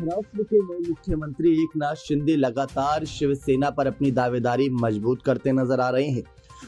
महाराष्ट्र के नए मुख्यमंत्री एकनाथ शिंदे लगातार शिवसेना पर अपनी दावेदारी मजबूत करते नजर आ रहे हैं।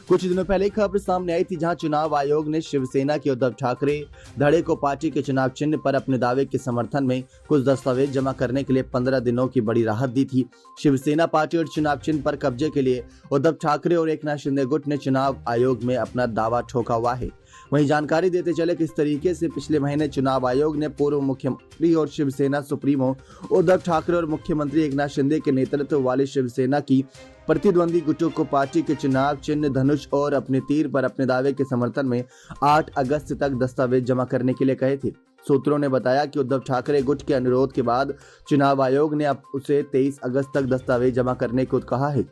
कुछ दिनों पहले खबर सामने आई थी जहां चुनाव आयोग ने शिवसेना के उद्धव ठाकरे धड़े को पार्टी के चुनाव चिन्ह पर अपने दावे के समर्थन में कुछ दस्तावेज जमा करने के लिए 15 दिनों की बड़ी राहत दी थी। शिवसेना पार्टी और चुनाव चिन्ह पर कब्जे के लिए उद्धव ठाकरे और एकनाथ शिंदे गुट ने चुनाव आयोग में अपना दावा ठोका हुआ है। वहीं जानकारी देते चले किस तरीके से पिछले महीने चुनाव आयोग ने पूर्व मुख्यमंत्री और शिवसेना सुप्रीमो उद्धव ठाकरे और मुख्यमंत्री एकनाथ शिंदे के नेतृत्व वाली शिवसेना की प्रतिद्वंदी गुटों को पार्टी के चुनाव चिन्ह धनुष और अपने तीर पर अपने दावे के समर्थन में 8 अगस्त तक दस्तावेज जमा करने के लिए कहे थे। सूत्रों ने बताया कि उद्धव ठाकरे गुट के अनुरोध के बाद चुनाव आयोग ने अब उसे 23 अगस्त तक दस्तावेज जमा करने को कहा है।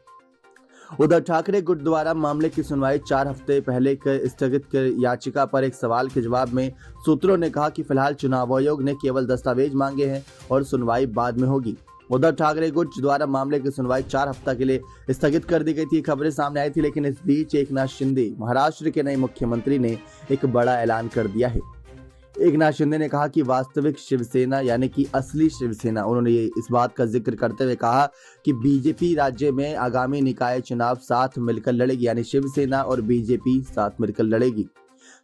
उद्धव ठाकरे गुट द्वारा मामले की सुनवाई 4 हफ्ते पहले स्थगित याचिका पर एक सवाल के जवाब में सूत्रों ने कहा कि फिलहाल चुनाव आयोग ने केवल दस्तावेज मांगे हैं और सुनवाई बाद में होगी। उद्धव ठाकरे गुट द्वारा मामले की सुनवाई 4 हफ्ते के लिए स्थगित कर दी गई थी। खबरें सामने आई थी, लेकिन इस बीच एकनाथ शिंदे महाराष्ट्र के नए मुख्यमंत्री ने एक बड़ा ऐलान कर दिया है। एकनाथ शिंदे ने कहा कि वास्तविक शिवसेना यानी कि असली शिवसेना, उन्होंने इस बात का जिक्र करते हुए कहा कि बीजेपी राज्य में आगामी निकाय चुनाव साथ मिलकर लड़ेगी, यानी शिवसेना और बीजेपी साथ मिलकर लड़ेगी।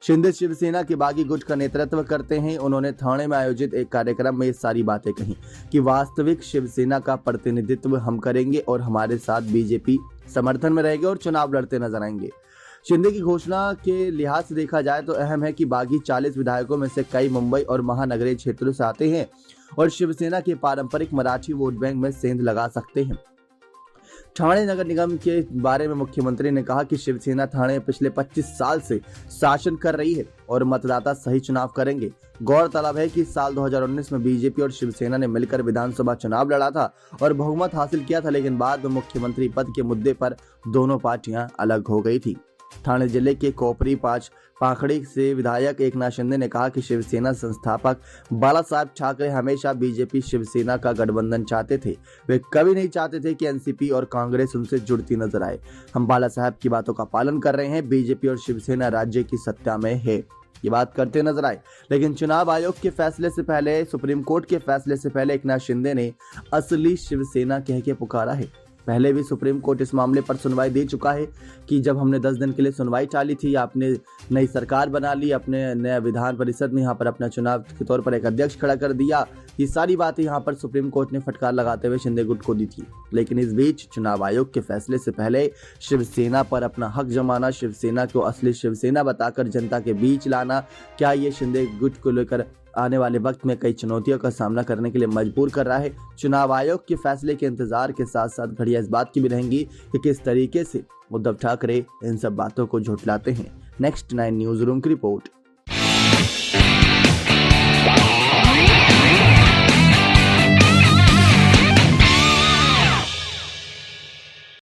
शिंदे शिवसेना के बागी गुट का नेतृत्व करते हैं। उन्होंने ठाणे में आयोजित एक कार्यक्रम में ये सारी बातें कही कि वास्तविक शिवसेना का प्रतिनिधित्व हम करेंगे और हमारे साथ बीजेपी समर्थन में रहेगी और चुनाव लड़ते नजर आएंगे। शिंदे की घोषणा के लिहाज से देखा जाए तो अहम है कि बागी 40 विधायकों में से कई मुंबई और महानगरीय क्षेत्रों से आते हैं और शिवसेना के पारंपरिक मराठी वोट बैंक में सेंध लगा सकते हैं। ठाणे नगर निगम के बारे में मुख्यमंत्री ने कहा कि शिवसेना ठाणे पिछले 25 साल से शासन कर रही है और मतदाता सही चुनाव करेंगे। गौरतलब है कि साल 2019 में बीजेपी और शिवसेना ने मिलकर विधानसभा चुनाव लड़ा था और बहुमत हासिल किया था, लेकिन बाद में मुख्यमंत्री पद के मुद्दे पर दोनों पार्टियां अलग हो गई थी। ठाणे जिले के कोपरी पाखड़ी से विधायक एकनाथ शिंदे ने कहा कि शिवसेना संस्थापक बाला साहब ठाकरे हमेशा बीजेपी शिवसेना का गठबंधन चाहते थे। वे कभी नहीं चाहते थे कि एनसीपी और कांग्रेस उनसे जुड़ती नजर आए। हम बाला साहब की बातों का पालन कर रहे हैं। बीजेपी और शिवसेना राज्य की सत्ता में है, ये बात करते नजर आए। लेकिन चुनाव आयोग के फैसले से पहले, सुप्रीम कोर्ट के फैसले से पहले एकनाथ शिंदे ने असली शिवसेना कह के पुकारा है। पहले भी सुप्रीम कोर्ट इस मामले पर सुनवाई दे चुका है कि जब हमने 10 दिन के लिए सुनवाई टाली थी, आपने नई सरकार बना ली, अपने नया विधान परिषद में यहाँ पर अपना चुनाव के तौर पर एक अध्यक्ष खड़ा कर दिया, ये सारी बातें यहाँ पर सुप्रीम कोर्ट ने फटकार लगाते हुए शिंदे गुट को दी थी। लेकिन इस बीच चुनाव आयोग के फैसले से पहले शिवसेना पर अपना हक जमाना, शिवसेना को असली शिवसेना बताकर जनता के बीच लाना, क्या ये शिंदे गुट को लेकर आने वाले वक्त में कई चुनौतियों का सामना करने के लिए मजबूर कर रहा है। चुनाव आयोग के फैसले के इंतजार के साथ साथ घड़ियां इस बात की भी रहेंगी कि किस तरीके से उद्धव ठाकरे इन सब बातों को झुठलाते हैं। नेक्स्ट 9 न्यूज रूम की रिपोर्ट।